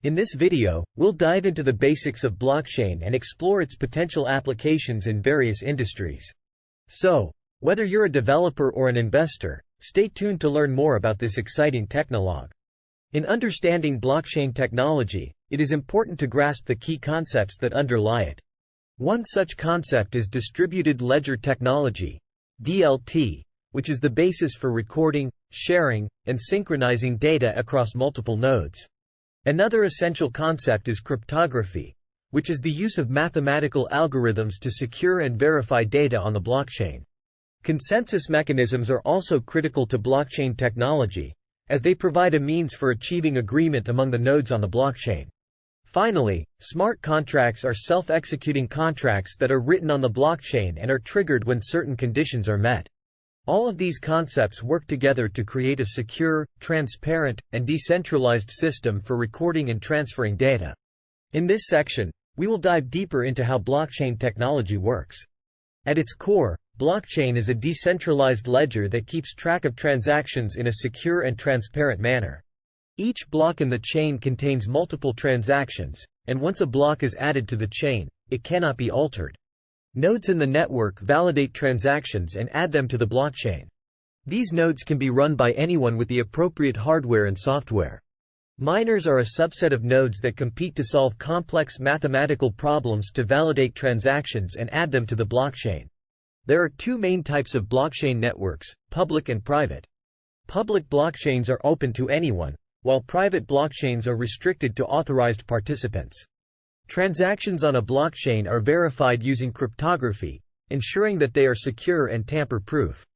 In this video, we'll dive into the basics of blockchain and explore its potential applications in various industries. So, whether you're a developer or an investor, stay tuned to learn more about this exciting technology. In understanding blockchain technology, it is important to grasp the key concepts that underlie it. One such concept is distributed ledger technology, DLT, which is the basis for recording, sharing, and synchronizing data across multiple nodes. Another essential concept is cryptography, which is the use of mathematical algorithms to secure and verify data on the blockchain. Consensus mechanisms are also critical to blockchain technology, as they provide a means for achieving agreement among the nodes on the blockchain. Finally, smart contracts are self-executing contracts that are written on the blockchain and are triggered when certain conditions are met. All of these concepts work together to create a secure, transparent, and decentralized system for recording and transferring data. In this section, we will dive deeper into how blockchain technology works. At its core, blockchain is a decentralized ledger that keeps track of transactions in a secure and transparent manner. Each block in the chain contains multiple transactions, and once a block is added to the chain, it cannot be altered. Nodes in the network validate transactions and add them to the blockchain. These nodes can be run by anyone with the appropriate hardware and software. Miners are a subset of nodes that compete to solve complex mathematical problems to validate transactions and add them to the blockchain. There are two main types of blockchain networks, public and private. Public blockchains are open to anyone, while private blockchains are restricted to authorized participants. Transactions on a blockchain are verified using cryptography, ensuring that they are secure and tamper-proof.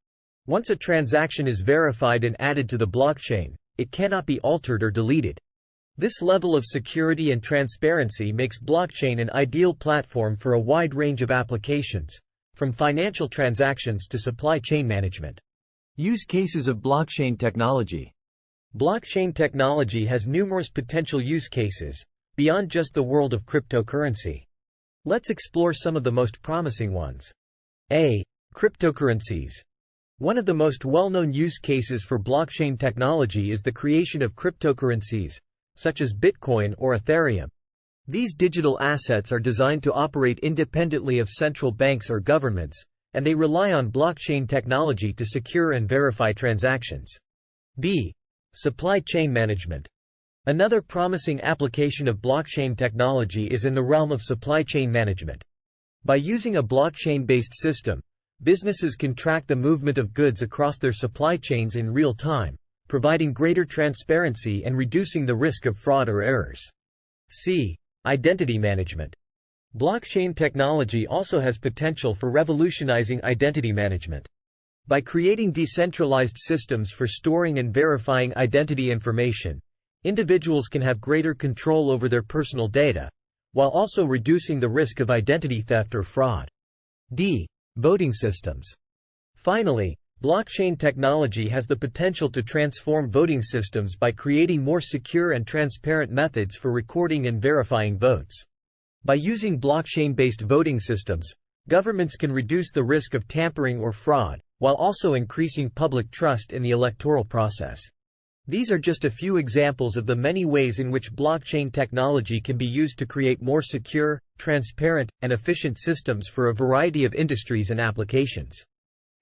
Once a transaction is verified and added to the blockchain, it cannot be altered or deleted. This level of security and transparency makes blockchain an ideal platform for a wide range of applications, from financial transactions to supply chain management. Use cases of blockchain technology. Blockchain technology has numerous potential use cases, beyond just the world of cryptocurrency. Let's explore some of the most promising ones. A. Cryptocurrencies. One of the most well-known use cases for blockchain technology is the creation of cryptocurrencies, such as Bitcoin or Ethereum. These digital assets are designed to operate independently of central banks or governments, and they rely on blockchain technology to secure and verify transactions. B. Supply chain management. Another promising application of blockchain technology is in the realm of supply chain management. By using a blockchain-based system, businesses can track the movement of goods across their supply chains in real time, providing greater transparency and reducing the risk of fraud or errors. C. Identity management. Blockchain technology also has potential for revolutionizing identity management. By creating decentralized systems for storing and verifying identity information, individuals can have greater control over their personal data, while also reducing the risk of identity theft or fraud. D. Voting systems. Finally, blockchain technology has the potential to transform voting systems by creating more secure and transparent methods for recording and verifying votes. By using blockchain-based voting systems, governments can reduce the risk of tampering or fraud, while also increasing public trust in the electoral process. These are just a few examples of the many ways in which blockchain technology can be used to create more secure, transparent, and efficient systems for a variety of industries and applications.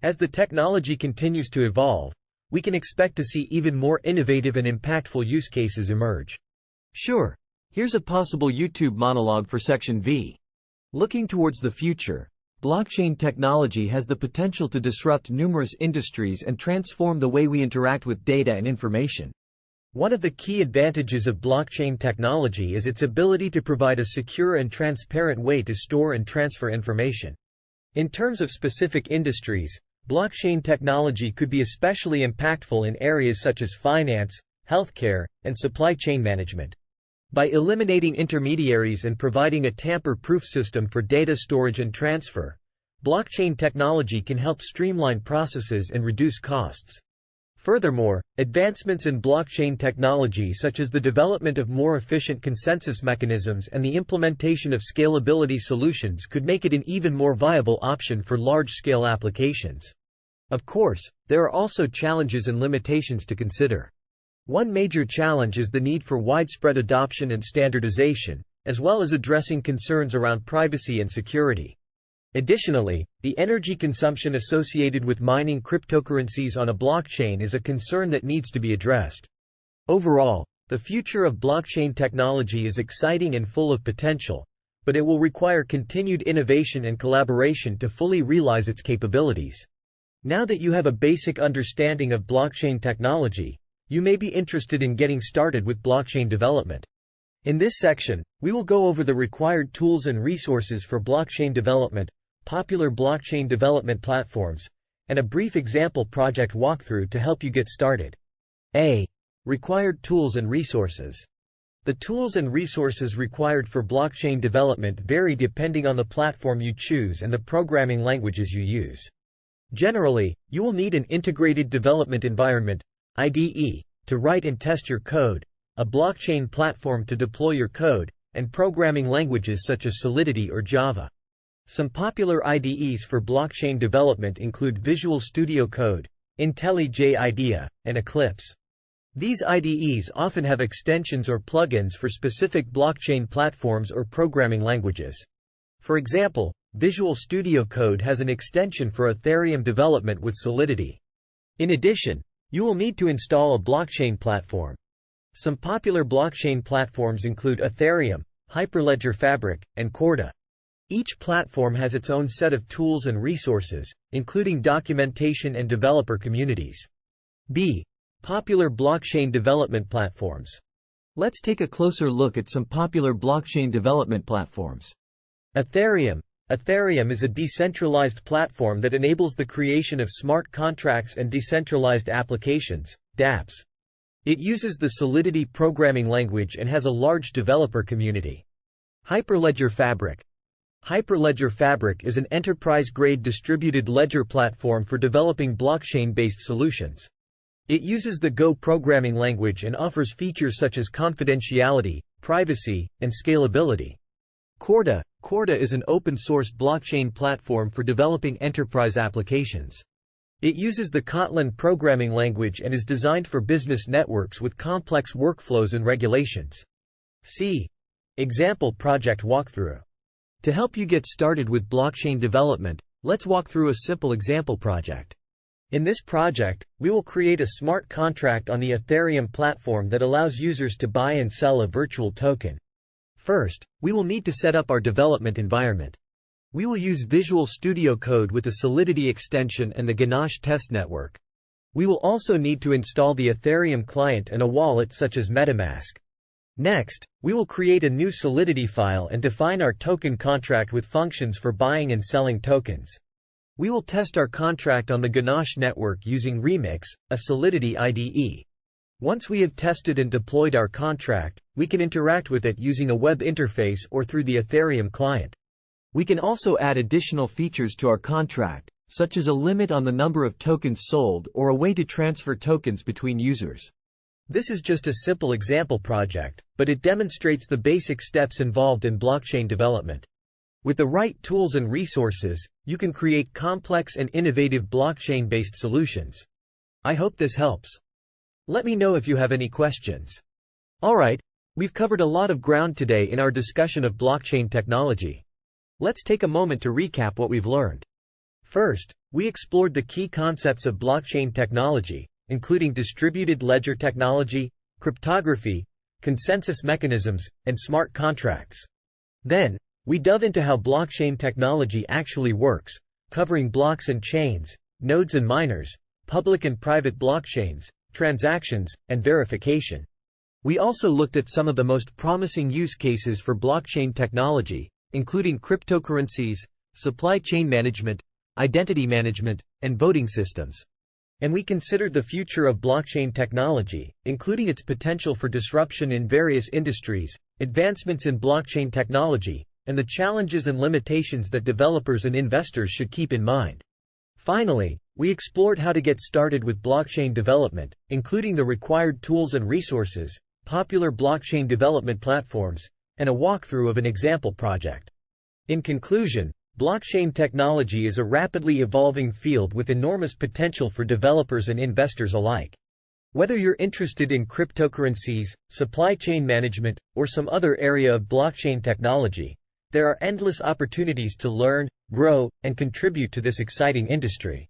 As the technology continues to evolve, we can expect to see even more innovative and impactful use cases emerge. Sure, here's a possible YouTube monologue for Section V. Looking towards the future, blockchain technology has the potential to disrupt numerous industries and transform the way we interact with data and information. One of the key advantages of blockchain technology is its ability to provide a secure and transparent way to store and transfer information. In terms of specific industries, blockchain technology could be especially impactful in areas such as finance, healthcare, and supply chain management. By eliminating intermediaries and providing a tamper-proof system for data storage and transfer, blockchain technology can help streamline processes and reduce costs. Furthermore, advancements in blockchain technology such as the development of more efficient consensus mechanisms and the implementation of scalability solutions could make it an even more viable option for large-scale applications. Of course, there are also challenges and limitations to consider. One major challenge is the need for widespread adoption and standardization, as well as addressing concerns around privacy and security. Additionally, the energy consumption associated with mining cryptocurrencies on a blockchain is a concern that needs to be addressed. Overall, the future of blockchain technology is exciting and full of potential, but it will require continued innovation and collaboration to fully realize its capabilities. Now that you have a basic understanding of blockchain technology, you may be interested in getting started with blockchain development. In this section, we will go over the required tools and resources for blockchain development, popular blockchain development platforms, and a brief example project walkthrough to help you get started. A. Required tools and resources. The tools and resources required for blockchain development vary depending on the platform you choose and the programming languages you use. Generally, you will need an integrated development environment, IDE, to write and test your code, a blockchain platform to deploy your code, and programming languages such as Solidity or Java. Some popular IDEs for blockchain development include Visual Studio Code, IntelliJ IDEA, and Eclipse. These IDEs often have extensions or plugins for specific blockchain platforms or programming languages. For example, Visual Studio Code has an extension for Ethereum development with Solidity. In addition, you will need to install a blockchain platform. Some popular blockchain platforms include Ethereum, Hyperledger Fabric, and Corda. Each platform has its own set of tools and resources, including documentation and developer communities. B. Popular blockchain development platforms. Let's take a closer look at some popular blockchain development platforms. Ethereum. Ethereum is a decentralized platform that enables the creation of smart contracts and decentralized applications, dApps. It uses the Solidity programming language and has a large developer community. Hyperledger Fabric. Hyperledger Fabric is an enterprise-grade distributed ledger platform for developing blockchain-based solutions. It uses the Go programming language and offers features such as confidentiality, privacy, and scalability. Corda. Corda is an open-source blockchain platform for developing enterprise applications. It uses the Kotlin programming language and is designed for business networks with complex workflows and regulations. C. Example project walkthrough. To help you get started with blockchain development, let's walk through a simple example project. In this project, we will create a smart contract on the Ethereum platform that allows users to buy and sell a virtual token. First, we will need to set up our development environment. We will use Visual Studio Code with the Solidity extension and the Ganache test network. We will also need to install the Ethereum client and a wallet such as MetaMask. Next, we will create a new Solidity file and define our token contract with functions for buying and selling tokens. We will test our contract on the Ganache network using Remix, a Solidity IDE. Once we have tested and deployed our contract, we can interact with it using a web interface or through the Ethereum client. We can also add additional features to our contract, such as a limit on the number of tokens sold or a way to transfer tokens between users. This is just a simple example project, but it demonstrates the basic steps involved in blockchain development. With the right tools and resources, you can create complex and innovative blockchain-based solutions. I hope this helps. Let me know if you have any questions. Alright, we've covered a lot of ground today in our discussion of blockchain technology. Let's take a moment to recap what we've learned. First, we explored the key concepts of blockchain technology, including distributed ledger technology, cryptography, consensus mechanisms, and smart contracts. Then, we dove into how blockchain technology actually works, covering blocks and chains, nodes and miners, public and private blockchains, transactions, and verification. We also looked at some of the most promising use cases for blockchain technology, including cryptocurrencies, supply chain management, identity management, and voting systems. And we considered the future of blockchain technology, including its potential for disruption in various industries, advancements in blockchain technology, and the challenges and limitations that developers and investors should keep in mind. Finally, we explored how to get started with blockchain development, including the required tools and resources, popular blockchain development platforms, and a walkthrough of an example project. In conclusion, blockchain technology is a rapidly evolving field with enormous potential for developers and investors alike. Whether you're interested in cryptocurrencies, supply chain management, or some other area of blockchain technology, there are endless opportunities to learn, grow, and contribute to this exciting industry.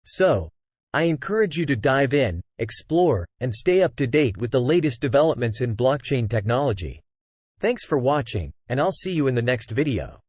So, I encourage you to dive in, explore, and stay up to date with the latest developments in blockchain technology. Thanks for watching, and I'll see you in the next video.